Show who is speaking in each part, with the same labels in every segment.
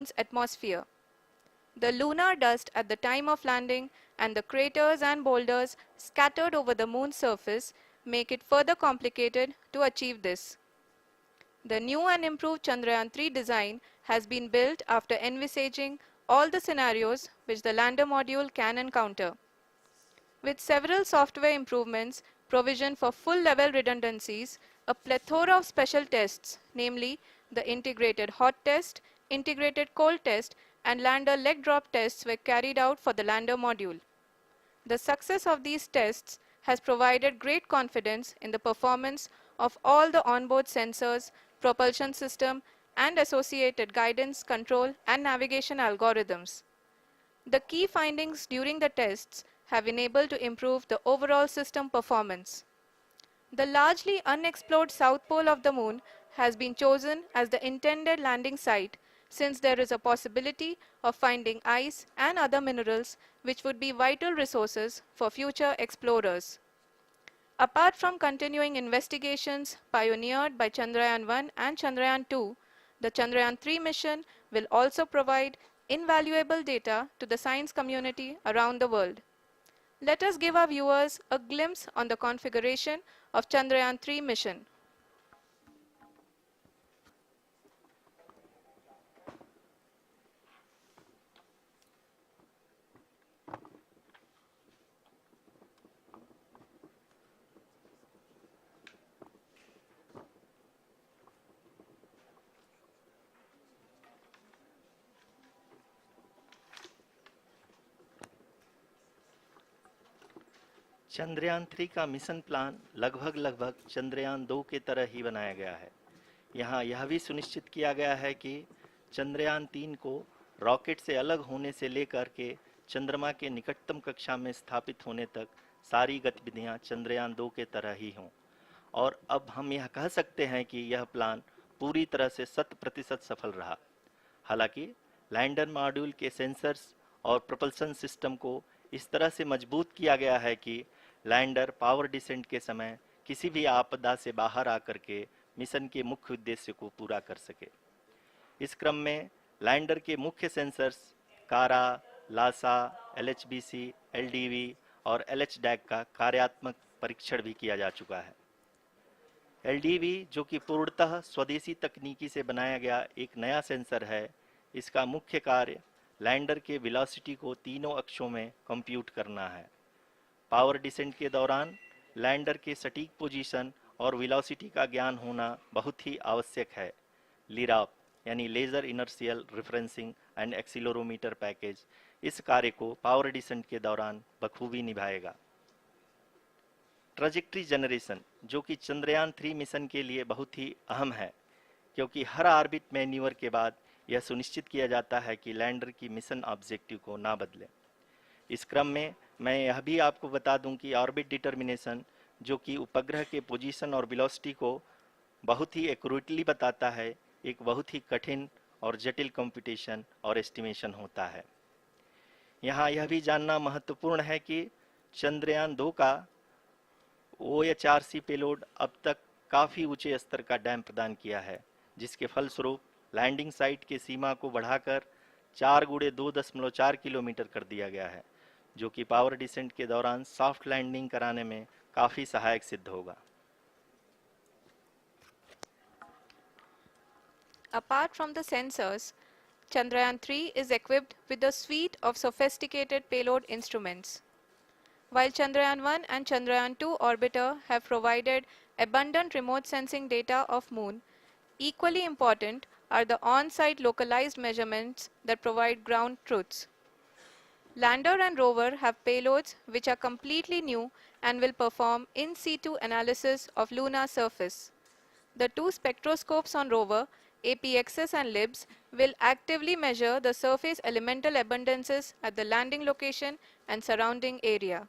Speaker 1: Moon's atmosphere. The lunar dust at the time of landing and the craters and boulders scattered over the Moon's surface make it further complicated to achieve this. The new and improved Chandrayaan-3 design has been built after envisaging all the scenarios which the lander module can encounter. With several software improvements provisioned for full-level redundancies, a plethora of special tests, namely the integrated hot test, integrated cold test, and lander leg drop tests were carried out for the lander module. The success of these tests has provided great confidence in the performance of all the onboard sensors, propulsion system, and associated guidance, control, and navigation algorithms. The key findings during the tests have enabled to improve the overall system performance. The largely unexplored south pole of the Moon has been chosen as the intended landing site since there is a possibility of finding ice and other minerals which would be vital resources for future explorers. Apart from continuing investigations pioneered by Chandrayaan-1 and Chandrayaan-2, the Chandrayaan-3 mission will also provide invaluable data to the science community around the world. Let us give our viewers a glimpse on the configuration of Chandrayaan-3 mission.
Speaker 2: Chandrayaan 3 का mission plan लगभग चंद्रयान 2 के तरह ही बनाया गया है। यहाँ यह भी सुनिश्चित किया गया है कि चंद्रयान 3 को रॉकेट से अलग होने से लेकर के चंद्रमा के निकटतम कक्षा में स्थापित होने तक सारी गतिविधियां चंद्रयान 2 के तरह ही हों। और अब हम यह कह सकते हैं कि यह प्लान पूरी तरह से 100% सफल रहा। हालांकि लैंडर मॉड्यूल के सेंसर्स और प्रोपल्शन सिस्टम को इस तरह से मजबूत किया गया है कि लैंडर पावर डिसेंट के समय किसी भी आपदा से बाहर आकर के मिशन के मुख्य उद्देश्य को पूरा कर सके। इस क्रम में लैंडर के मुख्य सेंसर्स कारा, लासा, एलएचबीसी, एलडीवी और एलएचडैक का कार्यात्मक परीक्षण भी किया जा चुका है। एलडीवी, जो कि पूर्णतः स्वदेशी तकनीकी से बनाया गया एक नया सेंसर है, इसका मुख्य कार्य लैंडर के वेलोसिटी को तीनों अक्षों में कंप्यूट करना है। पावर डिसेंट के दौरान लैंडर के सटीक पोजीशन और वेलोसिटी का ज्ञान होना बहुत ही आवश्यक है। लिराप यानी laser inertial referencing and accelerometer package इस कार्य को पावर डिसेंट के दौरान बखूबी निभाएगा। ट्रैजेक्टरी जनरेशन, जो कि चंद्रयान 3 मिशन के लिए बहुत ही अहम है, क्योंकि हर ऑर्बिट मैन्यूवर के बाद यह सुनिश्चित किया जाता है कि लैंडर की मिशन ऑब्जेक्टिव को ना बदले। इस क्रम में मैं यह भी आपको बता दूं कि ऑर्बिट डिटर्मिनेशन, जो कि उपग्रह के पोजीशन और वेलोसिटी को बहुत ही एक्यूरेटली बताता है, एक बहुत ही कठिन और जटिल कंप्यूटेशन और एस्टिमेशन होता है। यहाँ यह भी जानना महत्वपूर्ण है कि चंद्रयान 2 का OHRC पेलोड अब तक काफ़ी ऊंचे स्तर का डैम प्रदान किया है, जिसके फलस्वरूप लैंडिंग साइट के सीमा को बढ़ाकर 4 × 2.4 किलोमीटर कर दिया गया है, जो कि पावर डिसेंट के दौरान सॉफ्ट लैंडिंग कराने में काफ़ी सहायक सिद्ध होगा।
Speaker 1: Apart from the sensors, Chandrayaan-3 is equipped with a suite of sophisticated payload instruments. While Chandrayaan-1 and Chandrayaan-2 orbiter have provided abundant remote sensing data of Moon, equally important are the on-site localized measurements that provide ground truths. Lander and rover have payloads which are completely new and will perform in situ analysis of lunar surface. The two spectroscopes on rover, APXS and LIBS, will actively measure the surface elemental abundances at the landing location and surrounding area.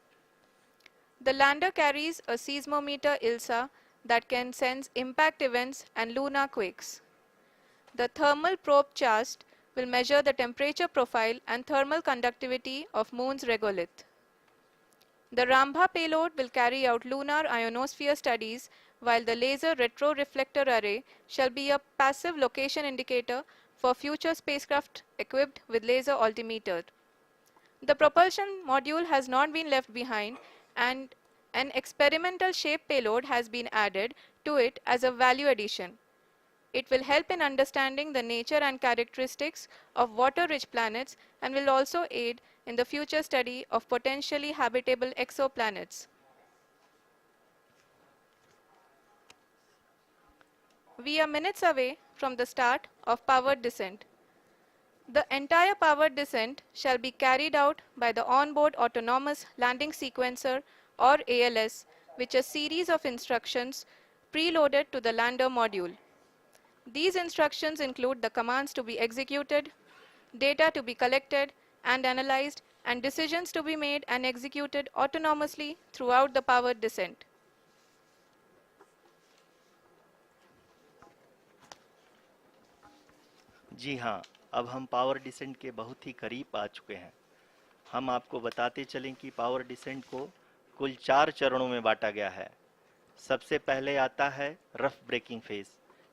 Speaker 1: The lander carries a seismometer ILSA that can sense impact events and lunar quakes. The thermal probe CHAST will measure the temperature profile and thermal conductivity of Moon's regolith. The Rambha payload will carry out lunar ionosphere studies, while the laser retroreflector array shall be a passive location indicator for future spacecraft equipped with laser altimeter. The propulsion module has not been left behind, and an experimental shape payload has been added to it as a value addition. It will help in understanding the nature and characteristics of water-rich planets and will also aid in the future study of potentially habitable exoplanets. We are minutes away from the start of powered descent. The entire powered descent shall be carried out by the onboard autonomous landing sequencer, or ALS, which is a series of instructions preloaded to the lander module. These instructions include the commands to be executed, data to be collected and analyzed, and decisions to be made and executed autonomously throughout the powered descent.
Speaker 2: जी हाँ, अब हम power descent के बहुत ही करीब आ चुके हैं। हम आपको बताते चलें कि पावर डिसेंट को कुल 4 चरणों में बांटा गया है। सबसे पहले आता है रफ ब्रेकिंग फेज,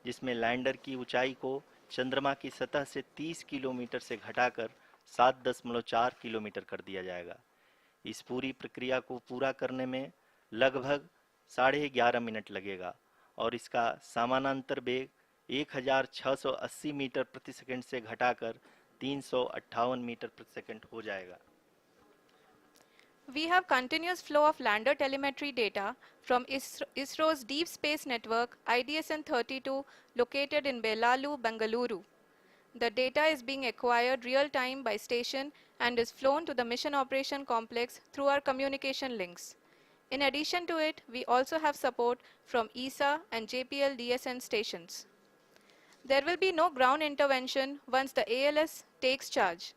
Speaker 2: जिसमें लैंडर की ऊंचाई को चंद्रमा की सतह से 30 किलोमीटर से घटाकर 7.4 किलोमीटर कर दिया जाएगा। इस पूरी प्रक्रिया को पूरा करने में लगभग 11.5 मिनट लगेगा और इसका समानांतर वेग 1680 मीटर प्रति सेकंड से घटाकर 358 मीटर प्रति सेकंड हो जाएगा।
Speaker 1: We have continuous flow of lander telemetry data from ISRO's Deep Space Network IDSN-32 located in Belalu, Bengaluru. The data is being acquired real-time by station and is flown to the Mission Operation Complex through our communication links. In addition to it, we also have support from ESA and JPL DSN stations. There will be no ground intervention once the ALS takes charge.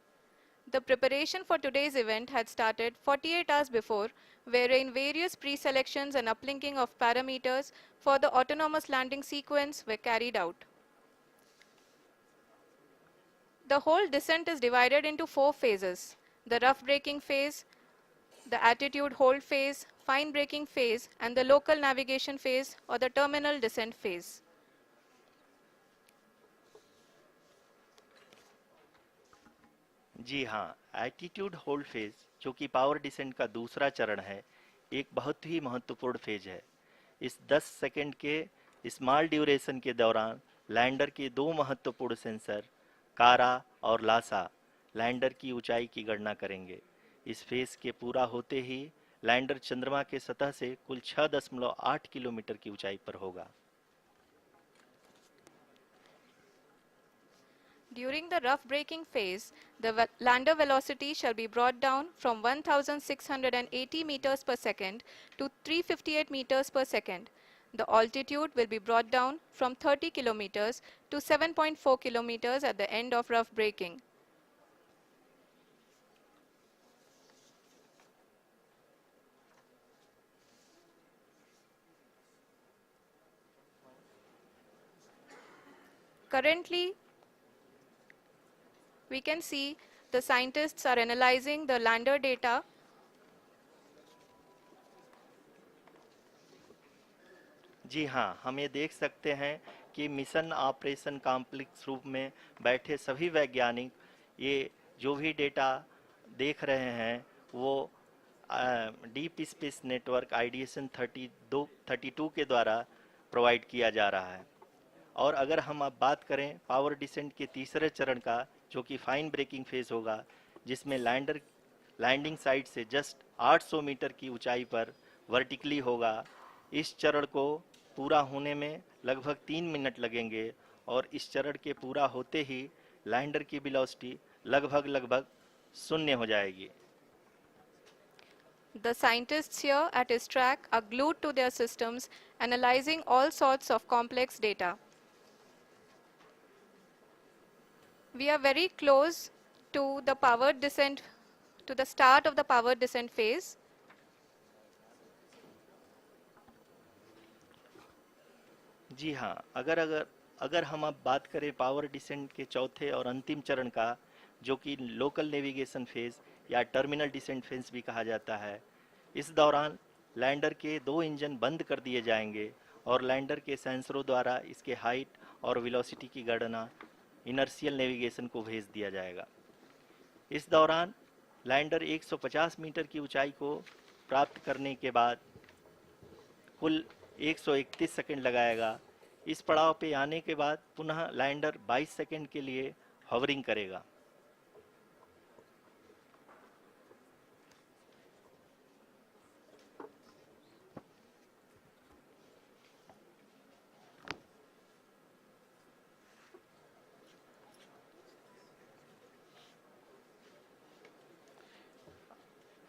Speaker 1: The preparation for today's event had started 48 hours before, wherein various pre-selections and uplinking of parameters for the autonomous landing sequence were carried out. The whole descent is divided into 4 phases: the rough braking phase, the attitude hold phase, fine braking phase, and the local navigation phase or the terminal descent phase.
Speaker 2: जी हाँ, attitude hold phase, जो कि power descent का दूसरा चरण है, एक बहुत ही महत्वपूर्ण फेज है। इस 10 सेकंड के स्मॉल ड्यूरेशन के दौरान लैंडर के 2 महत्वपूर्ण सेंसर कारा और लासा लैंडर की ऊंचाई की गणना करेंगे। इस फेज के पूरा होते ही लैंडर चंद्रमा के सतह से कुल 6.8 किलोमीटर की ऊंचाई पर होगा।
Speaker 1: During the rough braking phase, the lander velocity shall be brought down from 1680 meters per second to 358 meters per second. The altitude will be brought down from 30 kilometers to 7.4 kilometers at the end of rough braking. Currently, we can see the scientists are analyzing the lander data.
Speaker 2: जी हाँ, हम ये देख सकते हैं कि mission operation complex रूप में बैठे सभी वैज्ञानिक ये जो भी डेटा देख रहे हैं वो डीप स्पेस नेटवर्क आईडीएसएन 32 के द्वारा प्रोवाइड किया जा रहा है। और अगर हम अब बात करें पावर डिसेंट के तीसरे चरण का, जो कि फाइन ब्रेकिंग फेज होगा, जिसमें लैंडिंग साइट से जस्ट 800 मीटर की ऊंचाई पर वर्टिकली होगा। इस चरण को पूरा होने में लगभग 3 मिनट लगेंगे और इस चरण के पूरा होते ही लैंडर की वेलोसिटी लगभग शून्य हो जाएगी।
Speaker 1: The scientists here at his track are glued to their systems, analyzing all sorts of complex data. We are very close to the powered descent, to the start of the powered descent phase.
Speaker 2: जी हाँ, अगर हम अब बात करें power descent के चौथे और अंतिम चरण का, जो कि लोकल नेविगेशन फेज या टर्मिनल डिसेंट फेज भी कहा जाता है, इस दौरान लैंडर के 2 इंजन बंद कर दिए जाएंगे और लैंडर के सेंसरों द्वारा इसके हाइट और वेलोसिटी की गणना इनर्शियल नेविगेशन को भेज दिया जाएगा। इस दौरान लैंडर 150 मीटर की ऊंचाई को प्राप्त करने के बाद कुल 131 सेकंड लगाएगा। इस पड़ाव पे आने के बाद पुनः लैंडर 22 सेकंड के लिए हॉवरिंग करेगा।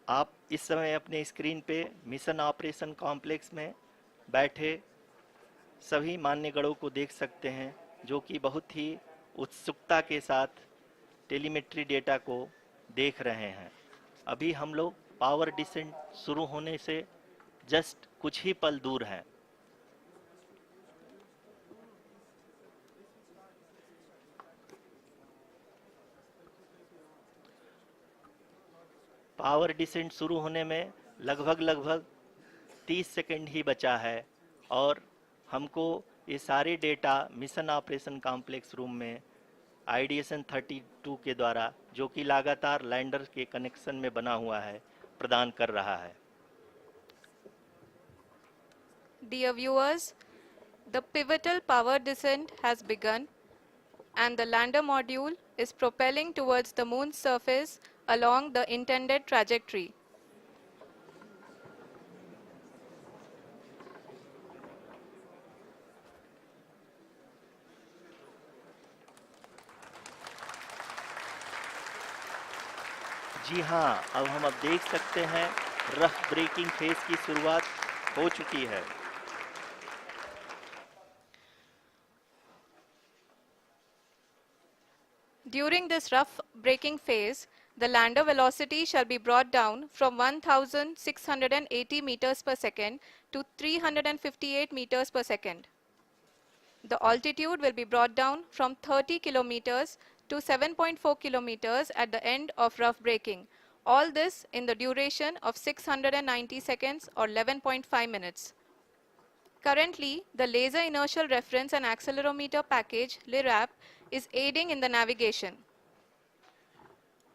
Speaker 2: आप इस समय अपने स्क्रीन पे मिशन ऑपरेशन कॉम्प्लेक्स में बैठे सभी मान्यगणों को देख सकते हैं, जो कि बहुत ही उत्सुकता के साथ टेलीमेट्री डेटा को देख रहे हैं। अभी हम लोग पावर डिसेंट शुरू होने से जस्ट कुछ ही पल दूर हैं। पावर डिसेंट शुरू होने में लगभग 30 सेकंड ही बचा है और हमको ये सारे data mission operation complex room में आईडीएसएन 32 के द्वारा, जो कि लगातार लैंडर के कनेक्शन में बना हुआ है, प्रदान कर रहा है।
Speaker 1: Dear viewers, the pivotal power descent has begun and the lander module is propelling towards the moon's surface along the intended trajectory.
Speaker 2: जी हाँ, अब देख सकते हैं रफ ब्रेकिंग फेज की शुरुआत हो चुकी है।
Speaker 1: During this rough braking phase, the lander velocity shall be brought down from 1680 meters per second to 358 meters per second. The altitude will be brought down from 30 kilometers to 7.4 kilometers at the end of rough braking. All this in the duration of 690 seconds or 11.5 minutes. Currently, the Laser Inertial Reference and Accelerometer package (LIRAP) is aiding in the navigation.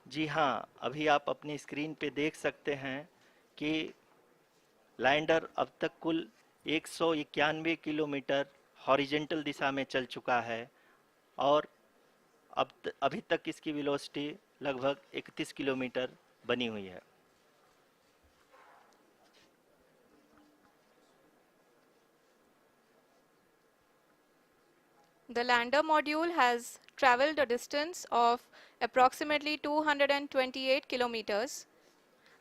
Speaker 2: जी हाँ, अभी आप अपनी screen पे देख सकते हैं कि lander अब तक कुल 191 किलोमीटर हॉरिजेंटल दिशा में चल चुका है और अभी तक इसकी वेलोसिटी लगभग 31 किलोमीटर बनी हुई है।
Speaker 1: The lander module has traveled a distance of approximately 228 kilometers.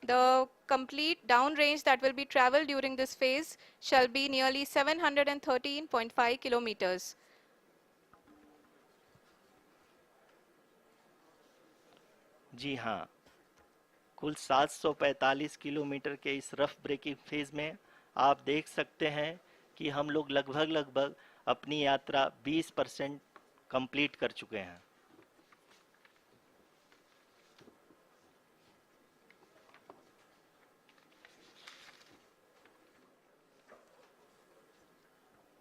Speaker 1: The complete downrange that will be traveled during this phase shall be nearly 713.5 kilometers.
Speaker 2: जी हाँ, कुल 745 किलोमीटर के इस रफ ब्रेकिंग फेज में आप देख सकते हैं कि हम लोग लगभग अपनी यात्रा 20% कंप्लीट कर चुके हैं।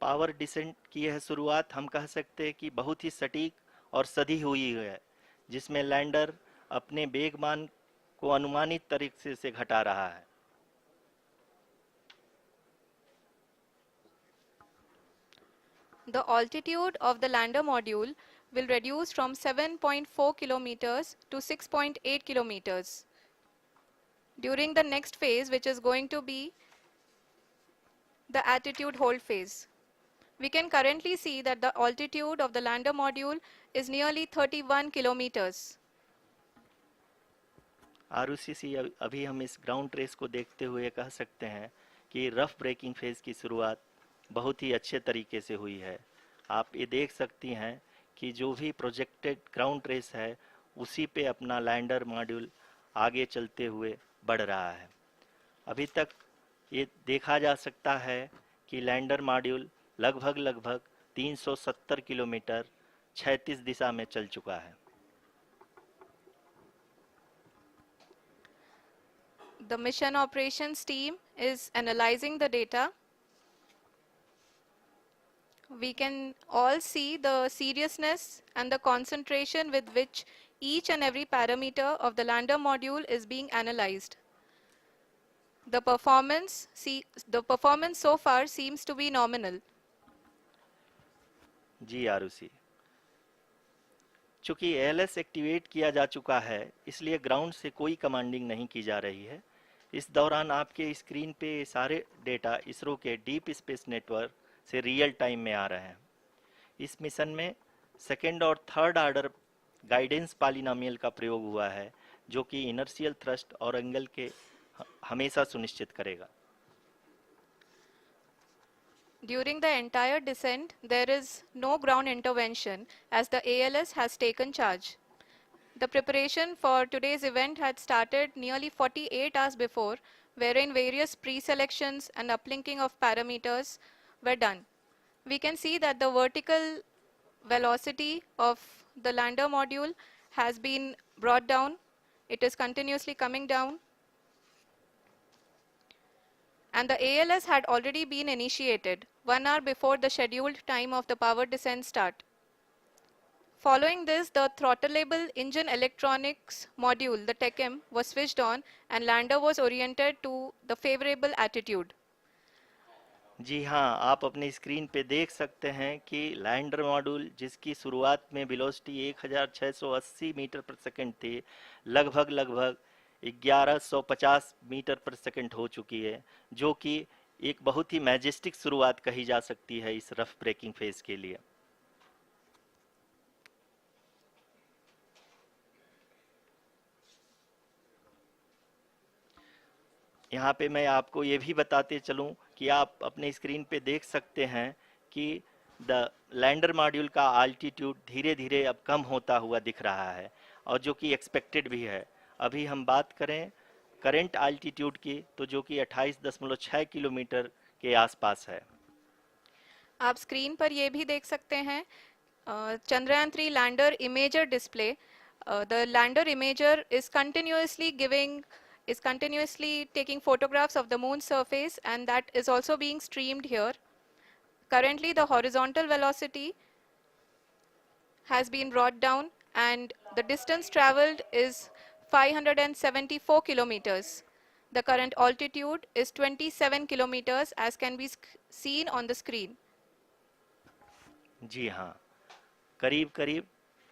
Speaker 2: पावर डिसेंट की यह शुरुआत हम कह सकते हैं कि बहुत ही सटीक और सधी हुई है, जिसमें लैंडर अपने वेगमान को अनुमानित तरीके से घटा रहा है।
Speaker 1: The altitude of the lander module will reduce from 7.4 kilometers to 6.8 kilometers. During the next phase, which is going to be the attitude hold phase. We can currently see that the altitude of the lander module is nearly 31 kilometers.
Speaker 2: Arushi, अभी हम इस ground trace को देखते हुए कह सकते हैं कि रफ ब्रेकिंग फेज की शुरुआत बहुत ही अच्छे तरीके से हुई है। आप ये देख सकती हैं कि जो भी प्रोजेक्टेड ग्राउंड ट्रेस है, उसी पे अपना लैंडर मॉड्यूल आगे चलते हुए बढ़ रहा है। अभी तक ये देखा जा सकता है कि लैंडर मॉड्यूल लगभग 370 किलोमीटर क्षैतिज दिशा में चल चुका है।
Speaker 1: The mission operations team is analyzing the data. We can all see the seriousness and the concentration with which each and every parameter of the lander module is being analyzed. The performance so far seems to be nominal.
Speaker 2: जी आरुषि, चूंकि ALS activate किया जा चुका है, इसलिए ground से कोई commanding नहीं की जा रही है। इस दौरान आपके स्क्रीन पे सारे डेटा इसरो के डीप स्पेस नेटवर्क से रियल टाइम में आ रहे हैं। इस मिशन में सेकेंड और थर्ड ऑर्डर गाइडेंस पॉलिनोमियल का प्रयोग हुआ है, जो कि इनर्शियल थ्रस्ट और एंगल के हमेशा सुनिश्चित करेगा।
Speaker 1: During the entire descent, there is no ground intervention as the ALS has taken charge. The preparation for today's event had started nearly 48 hours before, wherein various pre-selections and uplinking of parameters were done. We can see that the vertical velocity of the lander module has been brought down. It is continuously coming down. And the ALS had already been initiated 1 hour before the scheduled time of the power descent start. Following this, the throttleable engine electronics module, the TECM, was switched on and lander was oriented to the favorable attitude.
Speaker 2: जी हाँ, आप अपनी screen पे देख सकते हैं कि lander module, जिसकी शुरुआत में वेलोसिटी 1680 मीटर पर सेकंड थी, लगभग 1150 मीटर पर सेकंड हो चुकी है, जो कि एक बहुत ही मैजेस्टिक शुरुआत कही जा सकती है इस रफ ब्रेकिंग फेज के लिए। यहाँ पे मैं आपको ये भी बताते चलूँ कि आप अपने स्क्रीन पे देख सकते हैं कि द लैंडर मॉड्यूल का आल्टीट्यूड धीरे धीरे अब कम होता हुआ दिख रहा है, और जो कि एक्सपेक्टेड भी है। अभी हम बात करें करंट आल्टीट्यूड की, तो जो कि 28.6 किलोमीटर के आसपास है।
Speaker 1: आप स्क्रीन पर ये भी देख सकते हैं Chandrayaan-3 lander imager display. The lander imager is continuously taking photographs of the moon's surface, and that is also being streamed here. Currently, the horizontal velocity has been brought down and the distance traveled is 574 kilometers. The current altitude is 27 kilometers as can be seen on the screen.
Speaker 2: जी हाँ, करीब करीब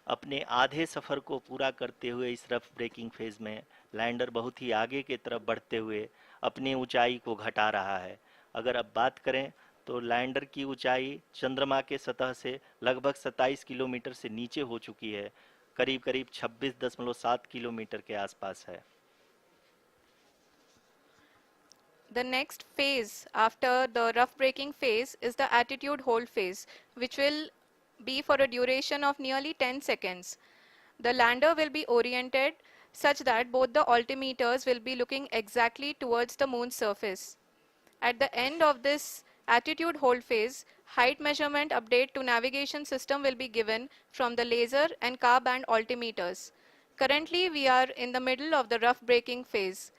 Speaker 2: अपने आधे सफ़र को पूरा करते हुए इस रफ ब्रेकिंग फेज में लैंडर बहुत ही आगे की तरफ बढ़ते हुए अपनी ऊंचाई को घटा रहा है। अगर अब बात करें तो लैंडर की ऊंचाई चंद्रमा के सतह से लगभग 27 किलोमीटर से नीचे हो चुकी है, करीब करीब 26.7 किलोमीटर के आसपास है।
Speaker 1: The next phase after the rough braking phase is the attitude hold phase, which will be for a duration of nearly 10 seconds. The lander will be oriented such that both the altimeters will be looking exactly towards the moon's surface. At the end of this attitude hold phase, height measurement update to navigation system will be given from the laser and car band altimeters. Currently, we are in the middle of the rough braking phase.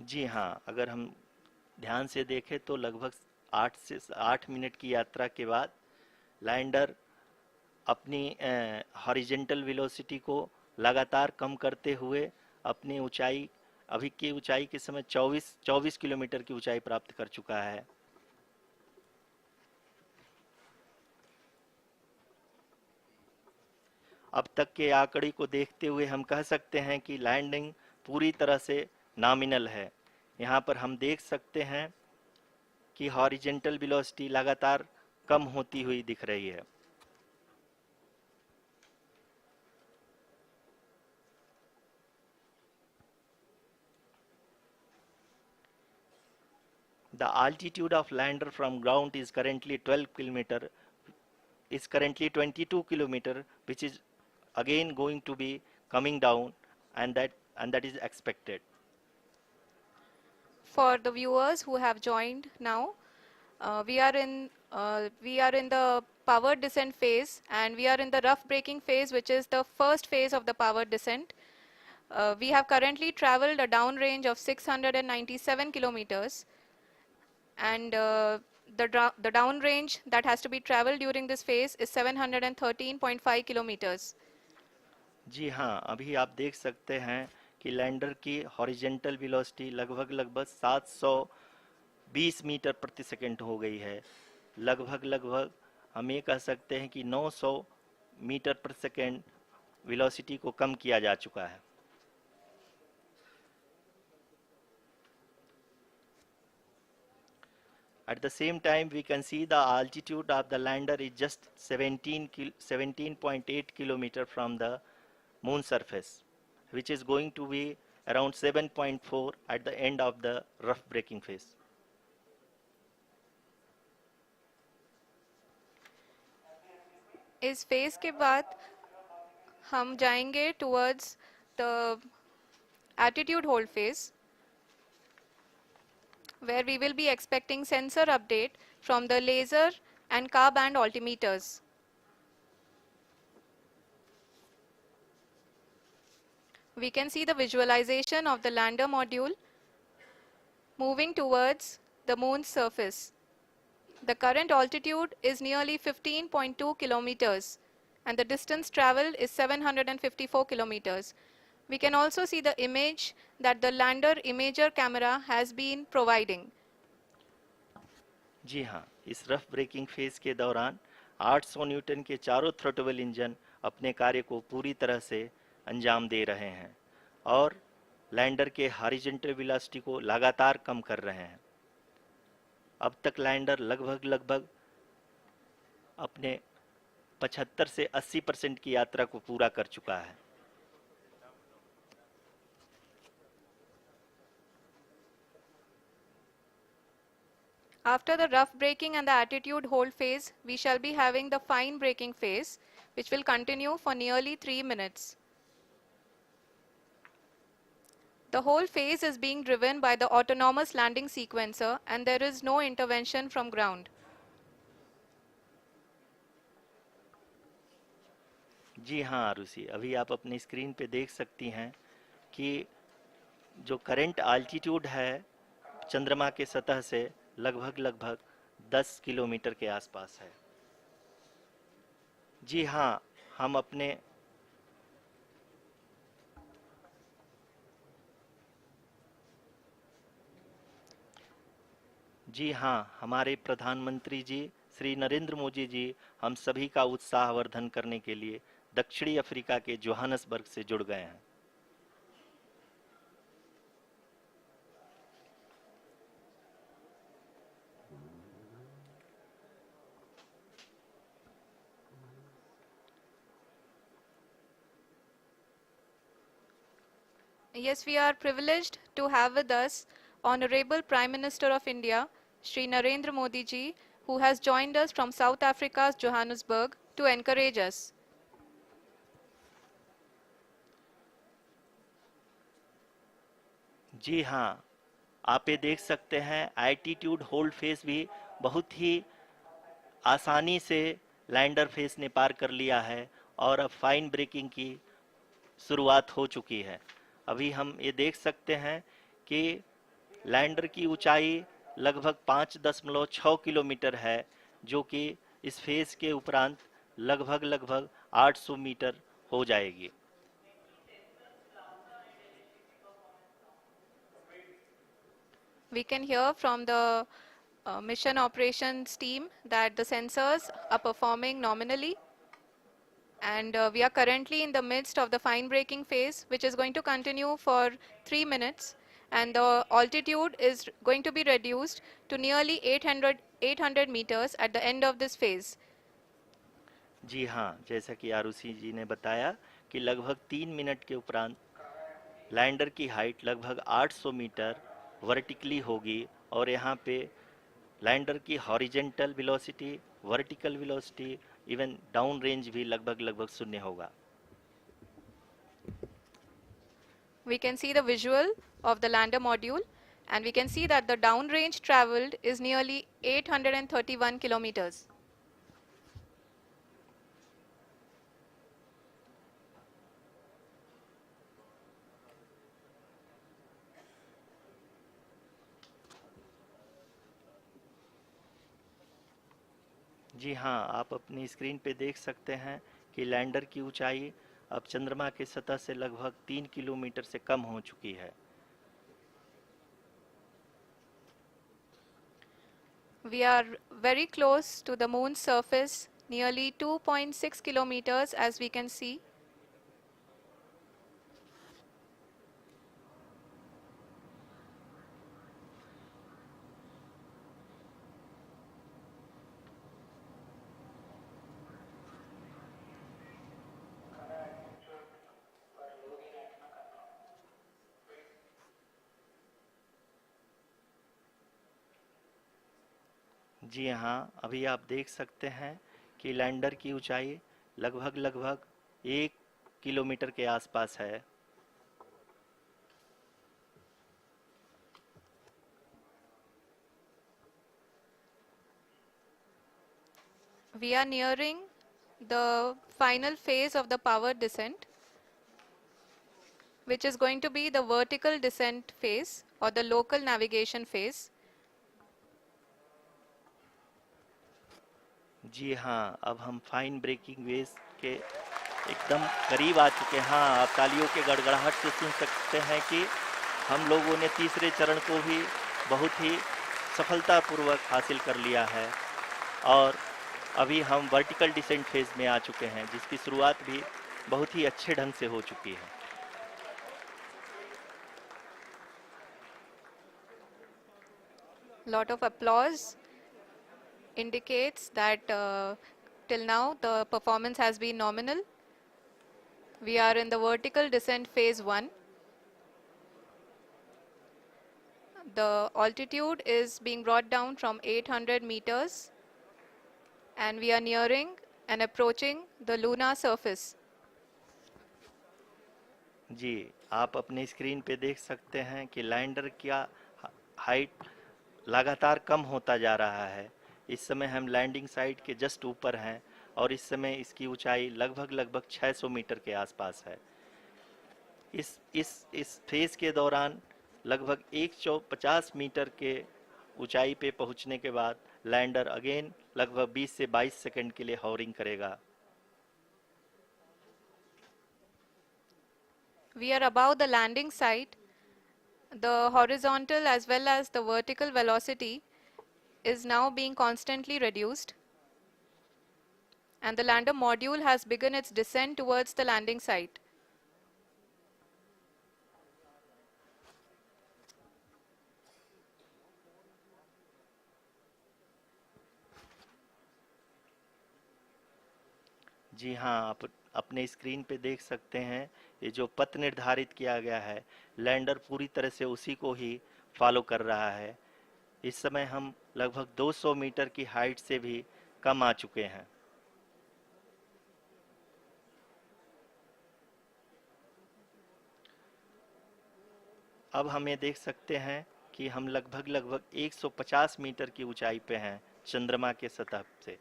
Speaker 2: जी हाँ, अगर हम ध्यान से देखें तो लगभग 8 minute की यात्रा के बाद लैंडर अपनी हॉरिजेंटल वेलोसिटी को लगातार कम करते हुए अपनी ऊंचाई, अभी की ऊंचाई के समय 24 किलोमीटर की ऊंचाई प्राप्त कर चुका है। अब तक के आंकड़े को देखते हुए हम कह सकते हैं कि लैंडिंग पूरी तरह से नॉमिनल है। यहाँ पर हम देख सकते हैं कि हॉरिजेंटल वेलोसिटी लगातार कम होती हुई दिख रही है। The altitude of lander from ground is currently 22 kilometer, which is again going to be coming down, and that is expected.
Speaker 1: For the viewers who have joined now, we are in the power descent phase, and we are in the rough braking phase, which is the first phase of the power descent. We have currently traveled a downrange of 697 kilometers, and The downrange that has to be traveled during this phase is 713.5 kilometers.
Speaker 2: जी हाँ, अभी आप देख सकते हैं कि lander की horizontal velocity लगभग लगभग 720 मीटर प्रति सेकंड हो गई है। लगभग लगभग हम ये कह सकते हैं कि 900 मीटर प्रति सेकंड वेलोसिटी को कम किया जा चुका है। At the same time, we can see the altitude of the lander is just 17.8 kilometer from the moon surface, which is going to be around 7.4 at the end of the rough braking phase.
Speaker 1: इस phase के बाद हम जाएंगे towards the attitude hold phase, where we will be expecting sensor update from the laser and car band altimeters. We can see the visualization of the lander module moving towards the moon's surface. The current altitude is nearly 15.2 kilometers and the distance traveled is 754 kilometers. We can also see the image that the lander imager camera has been providing.
Speaker 2: जी हाँ, इस rough breaking phase के दौरान 800 Newton के चारों throttle engine अपने कार्य को पूरी तरह से अंजाम दे रहे हैं और लैंडर के हॉरिजॉन्टल वेलोसिटी को लगातार कम कर रहे हैं। अब तक लैंडर लगभग लगभग अपने 75 से 80% की यात्रा को पूरा कर चुका है।
Speaker 1: After the rough braking and the attitude hold phase, we shall be having the fine braking phase, which will continue for nearly 3 minutes. The whole phase is being driven by the autonomous landing sequencer and there is no intervention from ground.
Speaker 2: जी हाँ आरुषि, अभी आप अपनी screen पे देख सकती हैं कि जो करंट आल्टीट्यूड है चंद्रमा के सतह से लगभग लगभग 10 किलोमीटर के आसपास है। जी हाँ, हम अपने जी हाँ, हमारे प्रधानमंत्री जी श्री नरेंद्र मोदी जी हम सभी का उत्साहवर्धन करने के लिए दक्षिणी अफ्रीका के जोहानसबर्ग से जुड़ गए हैं।
Speaker 1: Yes, we are privileged to have with us Honorable Prime Minister of India, Shri Narendra Modi ji, who has joined us from South Africa's Johannesburg to encourage us.
Speaker 2: जी हाँ, आप ये देख सकते हैं एल्टीट्यूड होल्ड फेस भी बहुत ही आसानी से लैंडर फेस ने पार कर लिया है और अब फाइन ब्रेकिंग की शुरुआत हो चुकी है। अभी हम ये देख सकते हैं कि लैंडर की ऊंचाई लगभग 5.6 किलोमीटर है, जो कि इस फेज के उपरांत लगभग लगभग 800 मीटर हो जाएगी।
Speaker 1: We can hear from the mission operations team that the sensors are performing nominally, and we are currently in the midst of the fine braking phase, which is going to continue for 3 minutes, and the altitude is going to be reduced to nearly 800 meters at the end of this phase.
Speaker 2: जी हाँ, जैसा कि आरुषि जी ने बताया कि लगभग 3 minute के उपरांत lander की हाइट लगभग 800 मीटर वर्टिकली होगी और यहाँ पे लैंडर की horizontal velocity, vertical velocity, even down range भी लगभग लगभग शून्य होगा।
Speaker 1: We can see the visual of the lander module, and we can see that the downrange traveled is nearly 831 kilometers.
Speaker 2: जी हाँ, आप अपनी स्क्रीन पे देख सकते हैं कि लैंडर की ऊंचाई अब चंद्रमा की सतह से लगभग 3 किलोमीटर से कम हो चुकी है।
Speaker 1: We are very close to the moon's surface, nearly 2.6 kilometers as we can see.
Speaker 2: जी हाँ, अभी आप देख सकते हैं कि लैंडर की ऊंचाई लगभग लगभग 1 किलोमीटर के आसपास है।
Speaker 1: We are nearing the final phase of the power descent, which is going to be the vertical descent phase or the local navigation phase.
Speaker 2: जी हाँ, अब हम फाइन ब्रेकिंग वेव्स के एकदम करीब आ चुके हैं। हाँ, आप तालियों के गड़गड़ाहट से सुन सकते हैं कि हम लोगों ने तीसरे चरण को भी बहुत ही सफलतापूर्वक हासिल कर लिया है और अभी हम वर्टिकल डिसेंट फेज में आ चुके हैं, जिसकी शुरुआत भी बहुत ही अच्छे ढंग से हो चुकी है।
Speaker 1: Lot of applause indicates that till now the performance has been nominal. We are in the vertical descent phase 1. The altitude is being brought down from 800 meters and we are nearing and approaching the lunar surface.
Speaker 2: जी, आप अपने screen पे देख सकते हैं कि lander का height लगातार कम होता जा रहा है। इस समय हम लैंडिंग साइट के जस्ट ऊपर हैं और इस समय इसकी ऊंचाई लगभग लगभग 600 मीटर के आसपास है। इस फेज के दौरान लगभग 150 मीटर के ऊंचाई पे पहुंचने के बाद लैंडर अगेन लगभग 20 से 22 सेकंड के लिए हॉवरिंग करेगा।
Speaker 1: We are above the landing site. The horizontal as well as the vertical velocity is now being constantly reduced and the lander module has begun its descent towards the landing site.
Speaker 2: जी हाँ, आप अपने screen पे देख सकते हैं ये जो पथ निर्धारित किया गया है, लैंडर पूरी तरह से उसी को ही फॉलो कर रहा है। इस समय हम लगभग 200 मीटर की हाइट से भी कम आ चुके हैं। अब हम ये देख सकते हैं कि हम लगभग लगभग 150 मीटर की ऊंचाई पे हैं चंद्रमा के सतह से।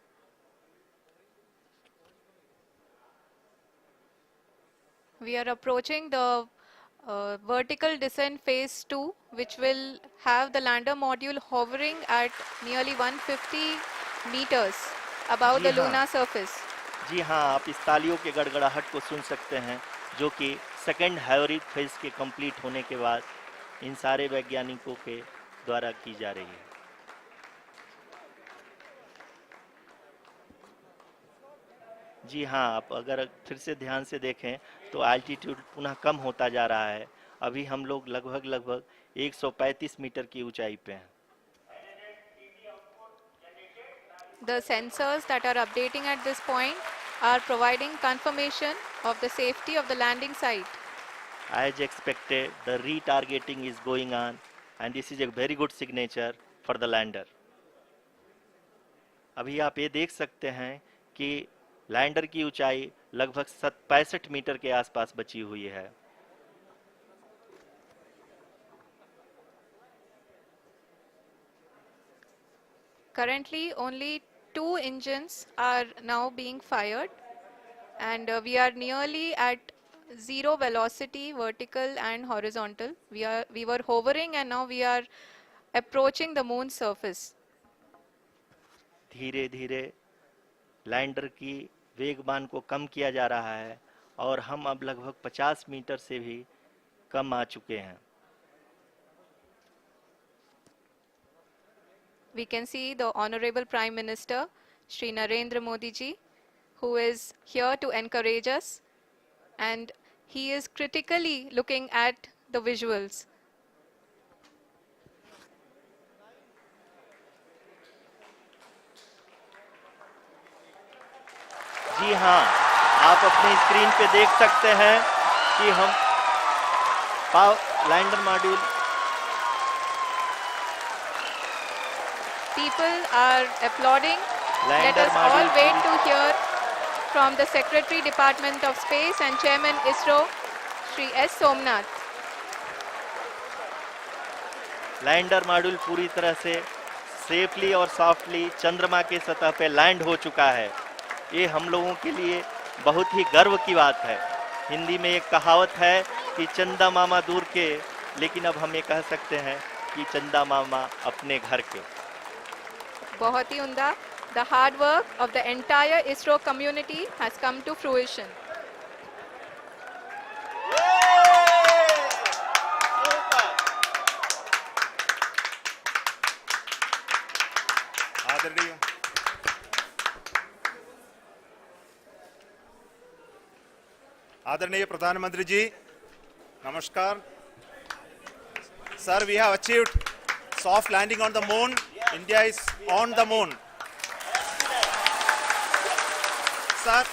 Speaker 1: We are approaching the vertical descent phase 2, which will have the lander module hovering at nearly 150 meters above
Speaker 2: ji
Speaker 1: the
Speaker 2: हाँ,
Speaker 1: lunar surface.
Speaker 2: जी हाँ, आप इस तालियों के गड़गड़ाहट को सुन सकते हैं, जो कि सेकंड हाइब्रिड फेज के कंप्लीट होने के बाद इन सारे वैज्ञानिकों के द्वारा की जा रही है। जी हाँ, आप अगर फिर से ध्यान से देखें तो एल्टीट्यूड पुनः कम होता जा रहा है। अभी हम लोग लगभग लगभग 135 मीटर की ऊंचाई पे हैं।
Speaker 1: The sensors that are updating at this point are providing confirmation of the safety of the landing site.
Speaker 2: As expected, the retargeting is going on and this is a very good signature for the lander. अभी आप ये देख सकते हैं कि lander की ऊंचाई लगभग 65 मीटर के आसपास बची हुई है।
Speaker 1: Currently, only 2 engines are now being fired, and we are nearly at zero velocity, vertical and horizontal. We were hovering, and now we are approaching the moon's surface.
Speaker 2: धीरे धीरे लैंडर की वेगमान को कम किया जा रहा है और हम अब लगभग 50 मीटर से भी कम आ चुके हैं।
Speaker 1: We can see the Honorable Prime Minister, Shri Narendra Modi ji, who is here to encourage us, and he is critically looking at the visuals.
Speaker 2: जी हाँ, आप अपने स्क्रीन पे देख सकते हैं कि हम lander module
Speaker 1: People are applauding. Let
Speaker 2: lander
Speaker 1: us all
Speaker 2: module
Speaker 1: wait to hear from the Secretary Department of Space and Chairman ISRO, Shri S. Somnath.
Speaker 2: Lander module पूरी तरह से सेफली और सॉफ्टली चंद्रमा के सतह पे लैंड हो चुका है। ये हम लोगों के लिए बहुत ही गर्व की बात है। हिंदी में एक कहावत है कि चंदा मामा दूर के, लेकिन अब हम ये कह सकते हैं कि चंदा मामा अपने घर के।
Speaker 1: बहुत ही उम्दा. The hard work of the entire ISRO community has come to fruition.
Speaker 3: आदरणीय आदरणीय प्रधानमंत्री जी, नमस्कार. Sir, we have achieved soft landing on the moon. India is on the moon. Sir,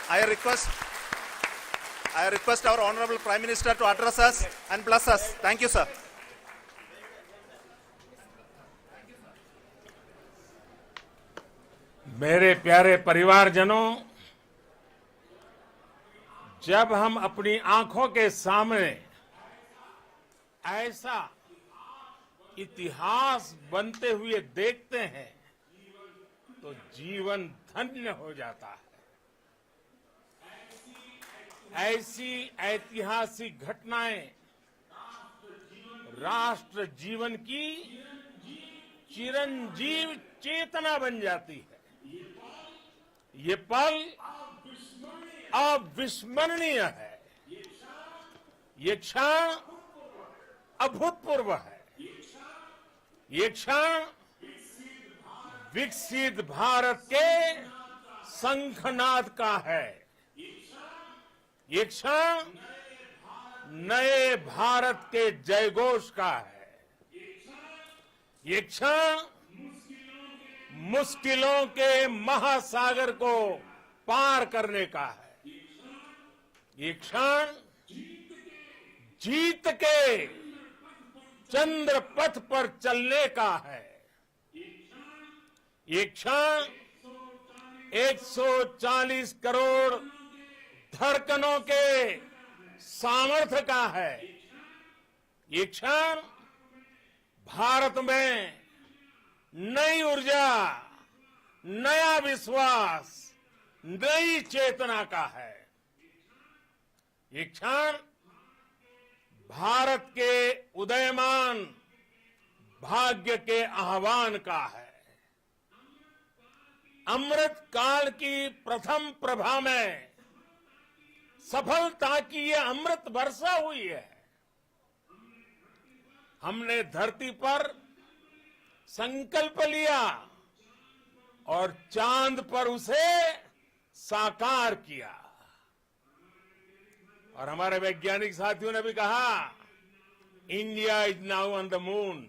Speaker 3: I request our Honorable Prime Minister to address us and bless us. Thank you, sir.
Speaker 4: मेरे प्यारे परिवारजनों, जब हम अपनी आंखों के सामने ऐसा इतिहास बनते हुए देखते हैं तो जीवन धन्य हो जाता है. ऐसी ऐतिहासिक घटनाएं राष्ट्र जीवन की चिरंजीव चेतना बन जाती है. ये पल अविस्मरणीय है. ये क्षण अभूतपूर्व है. ये क्षण विकसित भारत के शंखनाद का है. ये क्षण नए भारत के जयघोष का है. ये क्षण मुश्किलों के महासागर को पार करने का है. ये क्षण जीत के चंद्र पथ पर चलने का है. ये क्षण 140 करोड़ धड़कनों के सामर्थ्य का है. ये क्षण भारत में नई ऊर्जा, नया विश्वास, नई चेतना का है. ये क्षण भारत के उदयमान भाग्य के आह्वान का है. अमृत काल की प्रथम प्रभा में सफलता की ये अमृत वर्षा हुई है. हमने धरती पर संकल्प लिया और चांद पर उसे साकार किया. और हमारे वैज्ञानिक साथियों ने भी कहा, India is now on the moon.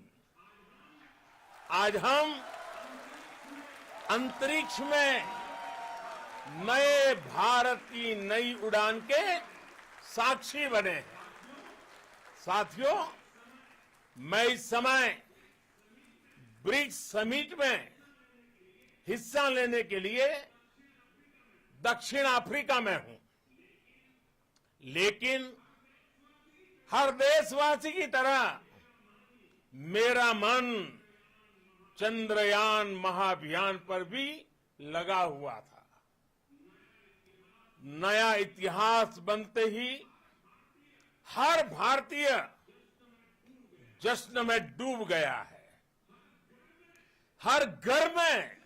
Speaker 4: आज हम अंतरिक्ष में नए भारत की नई उड़ान के साक्षी बने हैं. साथियों, मैं इस समय ब्रिक्स समिट में हिस्सा लेने के लिए दक्षिण अफ्रीका में हूं. लेकिन हर देशवासी की तरह मेरा मन चंद्रयान महाअभियान पर भी लगा हुआ था. नया इतिहास बनते ही हर भारतीय जश्न में डूब गया है. हर घर में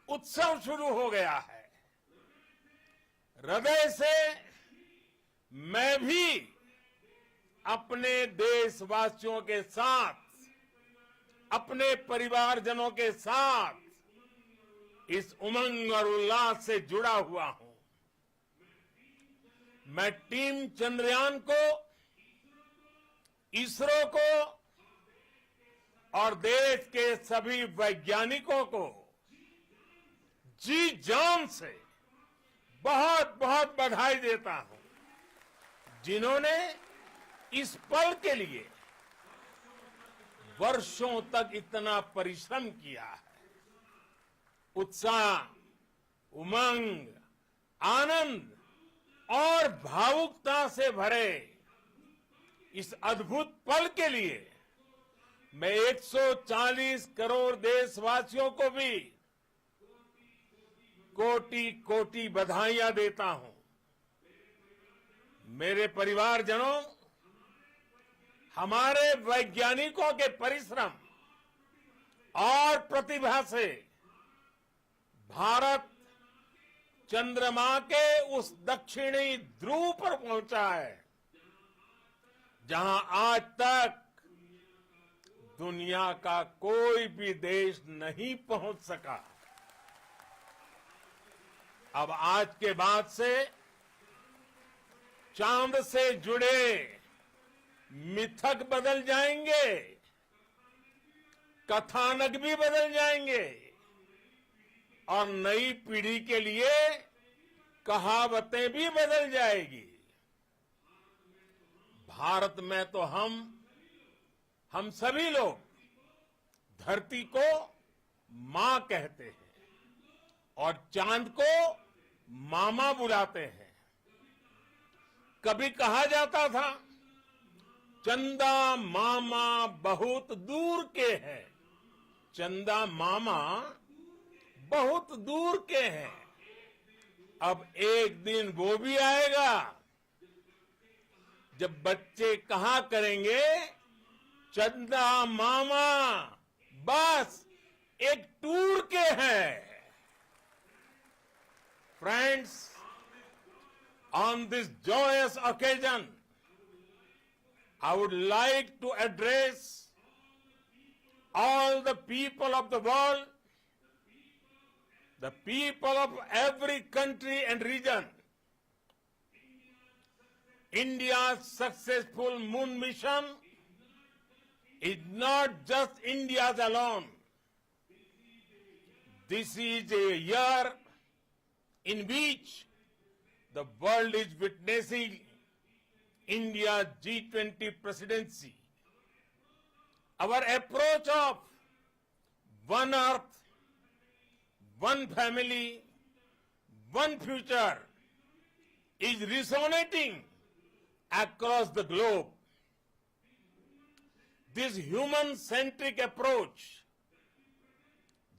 Speaker 4: उत्सव शुरू हो गया है। हृदय से मैं भी अपने देशवासियों के साथ, अपने परिवारजनों के साथ इस उमंग और उल्लास से जुड़ा हुआ हूं। मैं टीम चंद्रयान को, इसरो को और देश के सभी वैज्ञानिकों को जी जान से बहुत बहुत बधाई देता हूं, जिन्होंने इस पल के लिए वर्षों तक इतना परिश्रम किया है। उत्साह, उमंग, आनंद और भावुकता से भरे इस अद्भुत पल के लिए मैं 140 करोड़ देशवासियों को भी कोटि कोटि बधाइयां देता हूं। मेरे परिवारजनों, हमारे वैज्ञानिकों के परिश्रम और प्रतिभा से भारत चंद्रमा के उस दक्षिणी ध्रुव पर पहुंचा है, जहां आज तक दुनिया का कोई भी देश नहीं पहुंच सका। अब आज के बाद से चांद से जुड़े मिथक बदल जाएंगे, कथानक भी बदल जाएंगे और नई पीढ़ी के लिए कहावतें भी बदल जाएगी। भारत में तो हम सभी लोग धरती को मां कहते हैं और चांद को मामा बुलाते हैं। कभी कहा जाता था, चंदा मामा बहुत दूर के हैं। चंदा मामा बहुत दूर के हैं। अब एक दिन वो भी आएगा जब बच्चे कहा करेंगे, चंदा मामा बस एक टूर के हैं। Friends, on this joyous occasion, I would like to address all the people of the world, the people of every country and region. India's successful moon mission is not just India's alone. This is a year in which the world is witnessing India's G20 presidency. Our approach of one earth, one family, one future is resonating across the globe. This human-centric approach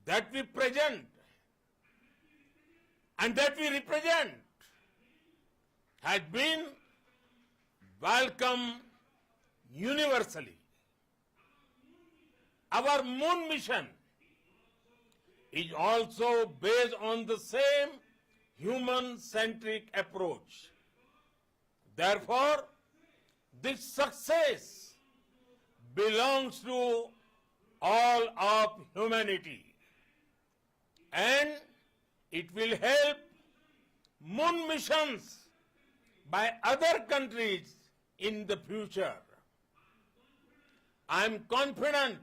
Speaker 4: that we present and that we represent has been welcomed universally. Our moon mission is also based on the same human-centric approach. Therefore, this success belongs to all of humanity, and it will help moon missions by other countries in the future. I am confident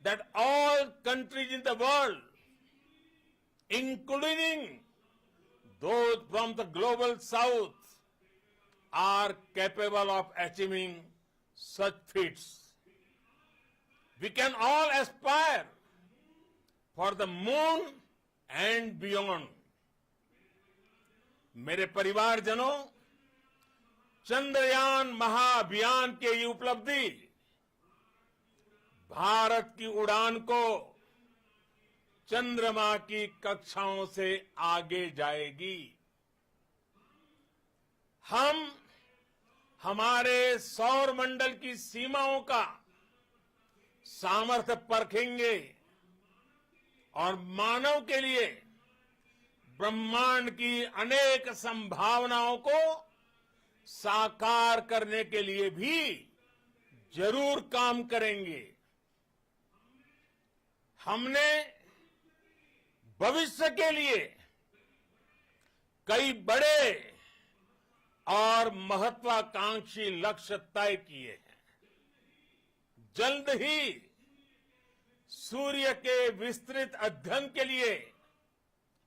Speaker 4: that all countries in the world, including those from the global south, are capable of achieving such feats. We can all aspire for the moon and beyond. मेरे परिवारजनों, चंद्रयान महाअभियान की ये उपलब्धि भारत की उड़ान को चंद्रमा की कक्षाओं से आगे जाएगी। हम हमारे सौर मंडल की सीमाओं का सामर्थ्य परखेंगे और मानव के लिए ब्रह्मांड की अनेक संभावनाओं को साकार करने के लिए भी जरूर काम करेंगे। हमने भविष्य के लिए कई बड़े और महत्वाकांक्षी लक्ष्य तय किए हैं। जल्द ही सूर्य के विस्तृत अध्ययन के लिए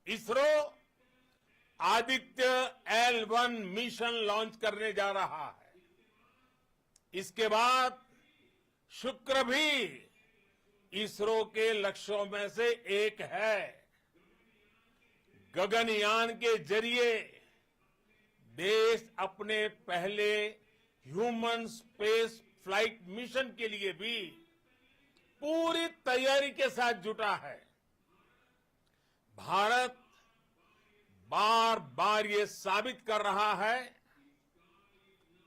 Speaker 4: ISRO Aditya L1 mission launch करने जा रहा है। इसके बाद शुक्र भी इसरो के लक्ष्यों में से एक है। गगनयान के जरिए देश अपने पहले ह्यूमन स्पेस फ्लाइट मिशन के लिए भी पूरी तैयारी के साथ जुटा है। भारत बार बार ये साबित कर रहा है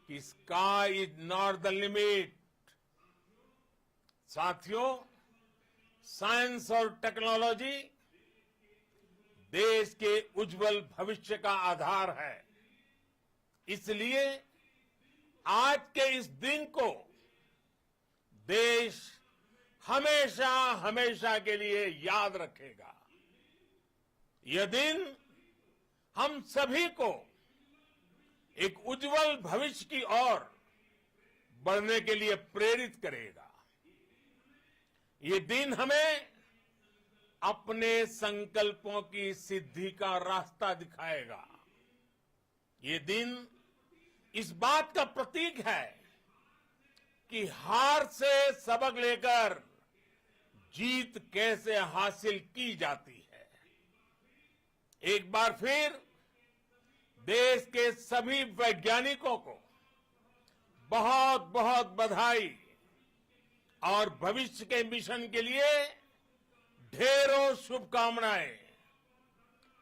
Speaker 4: कि sky is not the limit. साथियों, साइंस और टेक्नोलॉजी देश के उज्जवल भविष्य का आधार है। इसलिए आज के इस दिन को देश हमेशा हमेशा के लिए याद रखेगा। यह दिन हम सभी को एक उज्जवल भविष्य की ओर बढ़ने के लिए प्रेरित करेगा। ये दिन हमें अपने संकल्पों की सिद्धि का रास्ता दिखाएगा। ये दिन इस बात का प्रतीक है कि हार से सबक लेकर जीत कैसे हासिल की जाती है। एक बार फिर देश के सभी वैज्ञानिकों को बहुत बहुत बधाई और भविष्य के मिशन के लिए ढेरों शुभकामनाएं।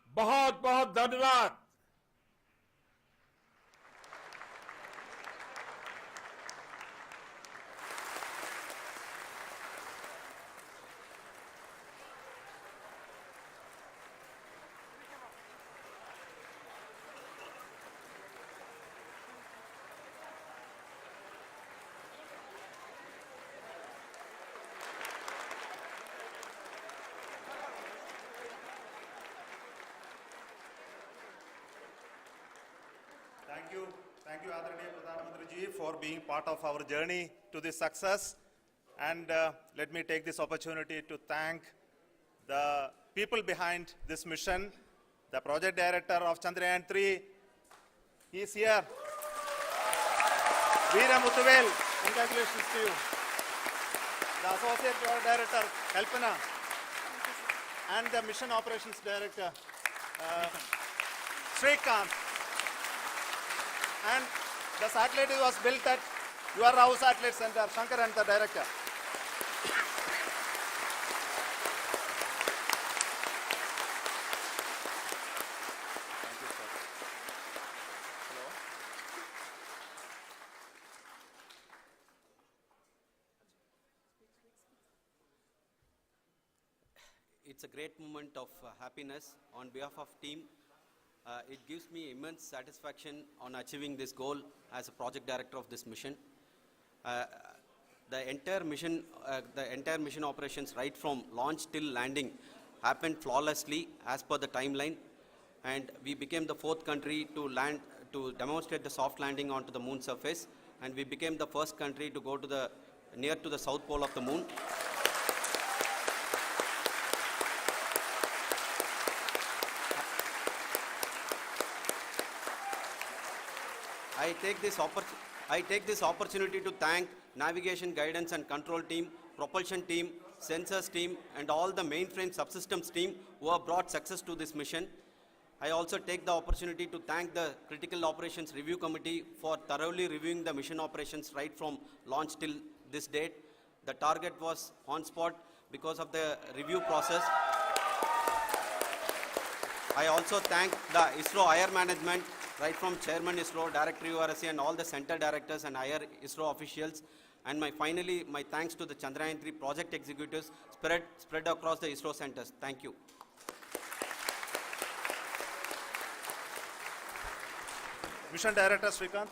Speaker 4: बहुत बहुत धन्यवाद।
Speaker 3: Thank you, Adaraniya Pradhan Mantri ji, for being part of our journey to this success. And let me take this opportunity to thank the people behind this mission, the project director of Chandrayaan-3. He is here. Veera Muthuvel, congratulations to you. The associate project director, Kalpana, and the mission operations director, Srikanth. And the satellite was built at your house satellite center, Shankar and the director. Thank you, sir. Hello.
Speaker 5: It's a great moment of happiness on behalf of team. It gives me immense satisfaction on achieving this goal as a project director of this mission. The entire mission operations right from launch till landing happened flawlessly as per the timeline, and we became the 4th country to demonstrate the soft landing onto the moon surface, and we became the first country to go to near to the south pole of the moon. I take this opportunity to thank navigation, guidance and control team, propulsion team, sensors team and all the mainframe subsystems team who have brought success to this mission. I also take the opportunity to thank the Critical Operations Review Committee for thoroughly reviewing the mission operations right from launch till this date. The target was on spot because of the review process. I also thank the ISRO higher management, right from Chairman ISRO, Director URSC and all the center directors and higher ISRO officials. And finally, my thanks to the Chandrayaan-3 project executives spread across the ISRO centers. Thank you.
Speaker 3: Mission Director Srikanth.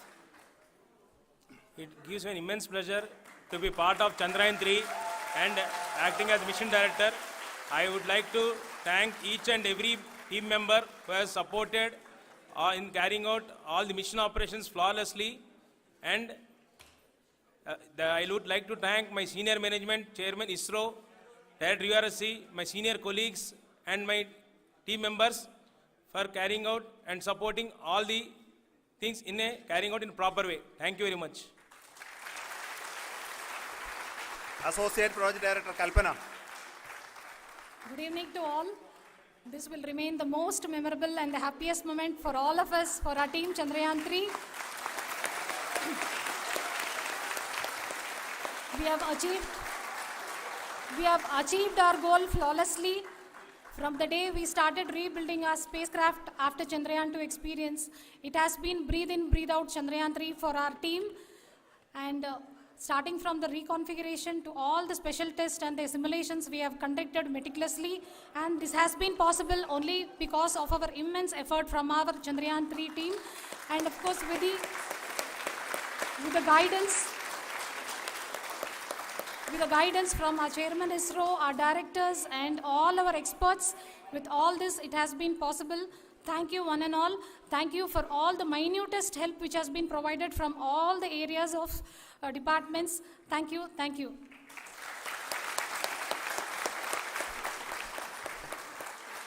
Speaker 6: It gives me an immense pleasure to be part of Chandrayaan-3 and acting as Mission Director. I would like to thank each and every team member who has supported in carrying out all the mission operations flawlessly. And I would like to thank my senior management, Chairman ISRO, Director URSC, my senior colleagues and my team members for carrying out and supporting all the things carrying out in a proper way. Thank you very much.
Speaker 3: Associate Project Director Kalpana.
Speaker 7: Good evening to all. This will remain the most memorable and the happiest moment for all of us, for our team Chandrayaan-3. We have achieved our goal flawlessly. From the day we started rebuilding our spacecraft after Chandrayaan-2 experience, it has been breathe in, breathe out Chandrayaan-3 for our team. And starting from the reconfiguration to all the special tests and the simulations we have conducted meticulously. And this has been possible only because of our immense effort from our Chandrayaan-3 team. And of course, with the guidance from our Chairman ISRO, our directors, and all our experts, with all this, it has been possible. Thank you, one and all. Thank you for all the minutest help which has been provided from all the areas of departments. Thank you. Thank you.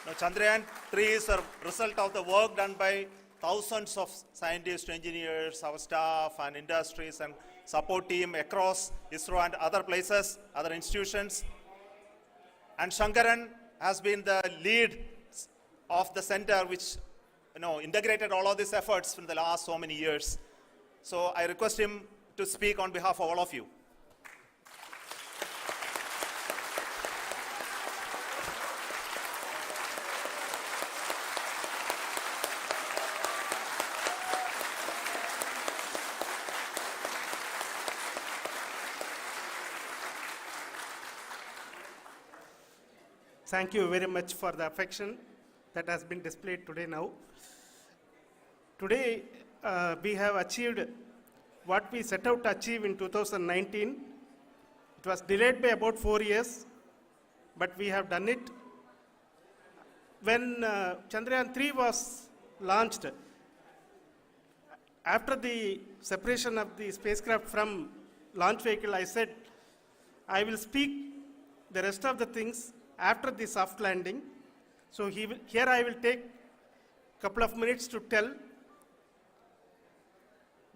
Speaker 3: Now, Chandrayaan-3 is a result of the work done by thousands of scientists, engineers, our staff, and industries, and support team across ISRO and other places, other institutions. And Shankaran has been the lead of the center which integrated all of these efforts in the last so many years. So I request him to speak on behalf of all of you.
Speaker 8: Thank you very much for the affection that has been displayed today now. Today, we have achieved what we set out to achieve in 2019. It was delayed by about 4 years, but we have done it. When Chandrayaan-3 was launched, after the separation of the spacecraft from launch vehicle, I said, I will speak the rest of the things after the soft landing. So here I will take a couple of minutes to tell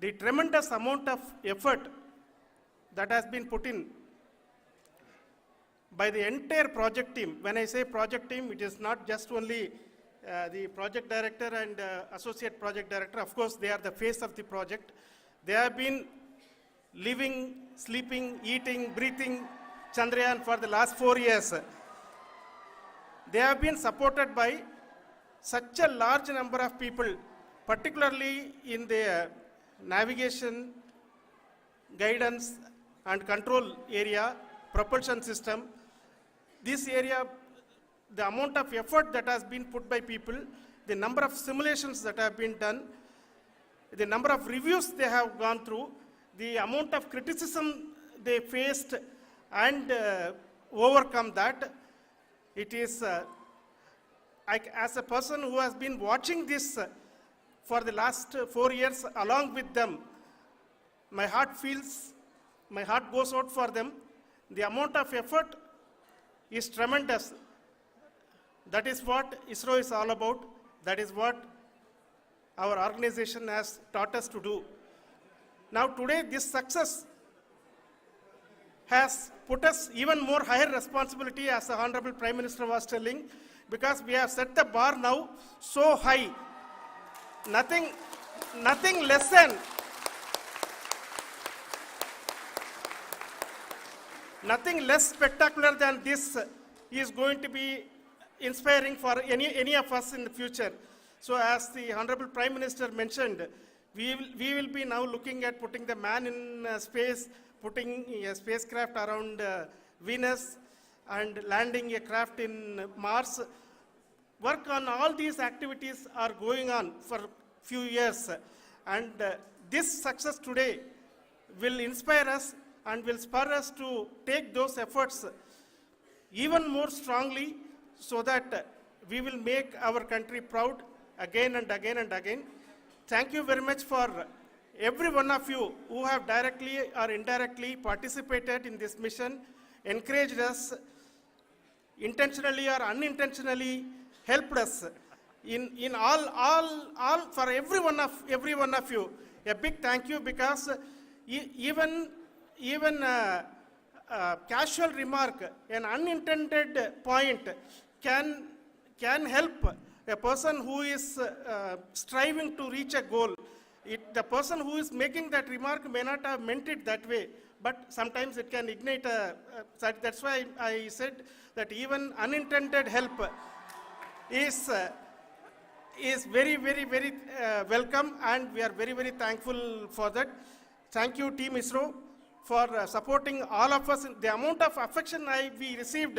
Speaker 8: the tremendous amount of effort that has been put in by the entire project team. When I say project team, it is not just only the project director and associate project director. Of course, they are the face of the project. They have been living, sleeping, eating, breathing Chandrayaan for the last 4 years. They have been supported by such a large number of people, particularly in the navigation, guidance and control area, propulsion system. This area, the amount of effort that has been put by people, the number of simulations that have been done, the number of reviews they have gone through, the amount of criticism they faced and overcome that. It is, as a person who has been watching this for the last 4 years along with them, my heart goes out for them. The amount of effort is tremendous. That is what ISRO is all about. That is what our organization has taught us to do. Now today, this success has put us even more higher responsibility, as the Honorable Prime Minister was telling, because we have set the bar now so high. Nothing less spectacular than this is going to be inspiring for any of us in the future. So as the Honorable Prime Minister mentioned, we will be now looking at putting the man in space, putting a spacecraft around Venus and landing a craft in Mars. Work on all these activities are going on for few years, and this success today will inspire us and will spur us to take those efforts even more strongly so that we will make our country proud again and again and again. Thank you very much for every one of you who have directly or indirectly participated in this mission, encouraged us, intentionally or unintentionally helped us in all for every one of you. A big thank you, because even casual remark, an unintended point can help a person who is striving to reach a goal. The person who is making that remark may not have meant it that way, but sometimes it can ignite that's why I said that even unintended help is very, very, very welcome, and we are very, very thankful for that. Thank you, Team ISRO, for supporting all of us. The amount of affection we received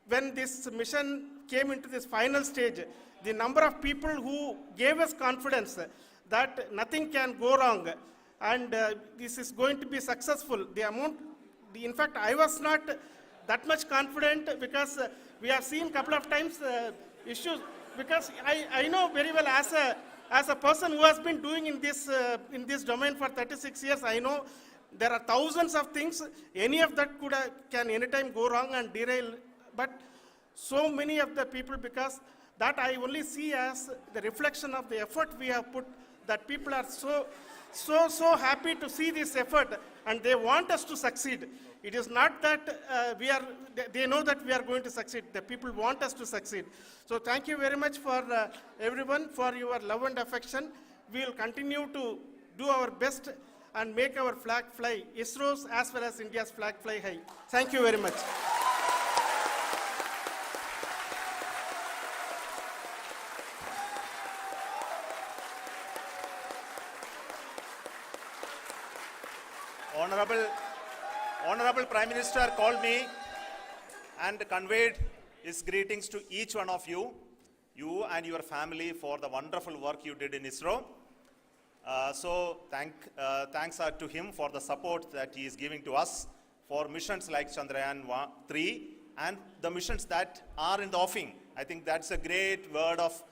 Speaker 8: when this mission came into this final stage, the number of people who gave us confidence that nothing can go wrong and this is going to be successful. In fact, I was not that much confident, because we have seen a couple of times issues, because I know very well as a person who has been doing in this domain for 36 years, I know there are thousands of things. Any of that can anytime go wrong and derail. But so many of the people, because that I only see as the reflection of the effort we have put, that people are so happy to see this effort and they want us to succeed. It is not that they know that we are going to succeed. The people want us to succeed. So thank you very much for everyone for your love and affection. We will continue to do our best and make our flag fly, ISRO's as well as India's flag fly high. Thank you very much.
Speaker 3: Honorable Prime Minister called me and conveyed his greetings to each one of you and your family, for the wonderful work you did in ISRO. So thanks are to him for the support that he is giving to us for missions like Chandrayaan-3 and the missions that are in the offing. I think that's a great word of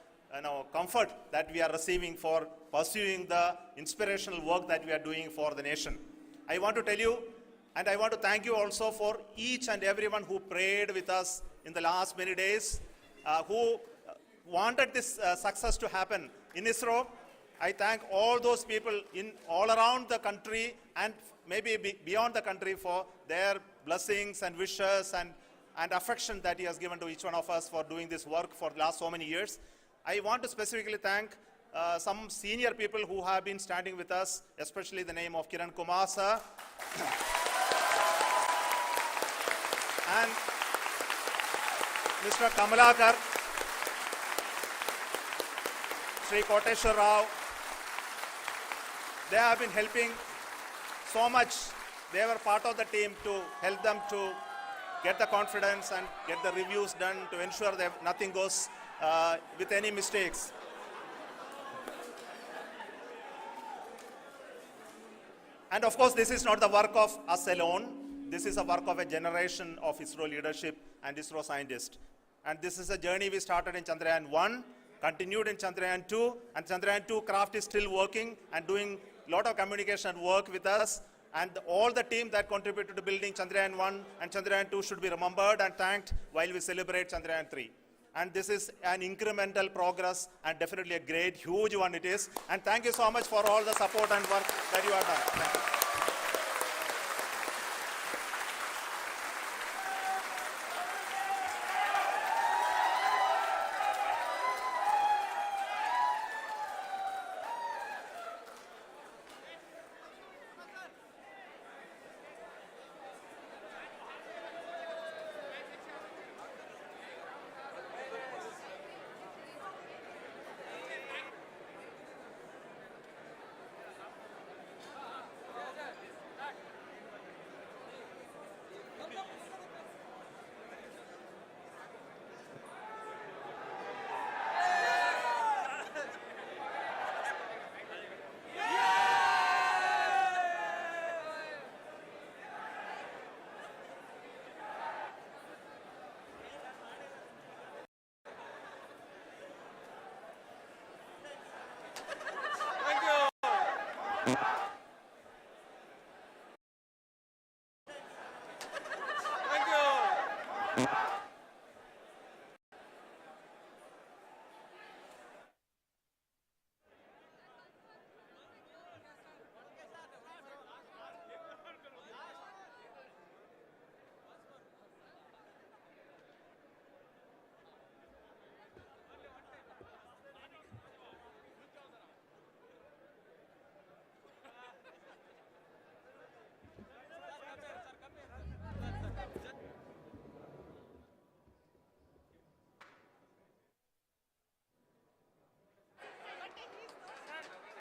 Speaker 3: comfort that we are receiving for pursuing the inspirational work that we are doing for the nation. I want to tell you, and I want to thank you also for each and everyone who prayed with us in the last many days, who wanted this success to happen in ISRO. I thank all those people all around the country and maybe beyond the country for their blessings and wishes and affection that he has given to each one of us for doing this work for the last so many years. I want to specifically thank some senior people who have been standing with us, especially the name of Kiran Kumar sir and Mr. Kamalakar, Sri Koteshwar Rao. They have been helping so much. They were part of the team to help them to get the confidence and get the reviews done to ensure that nothing goes with any mistakes. And of course, this is not the work of us alone. This is a work of a generation of ISRO leadership and ISRO scientists. And this is a journey we started in Chandrayaan-1, continued in Chandrayaan-2, and Chandrayaan-2 craft is still working and doing a lot of communication work with us. And all the team that contributed to building Chandrayaan-1 and Chandrayaan-2 should be remembered and thanked while we celebrate Chandrayaan-3. And this is an incremental progress and definitely a great, huge one it is. And thank you so much for all the support and work that you have done. Thank you. Thank you.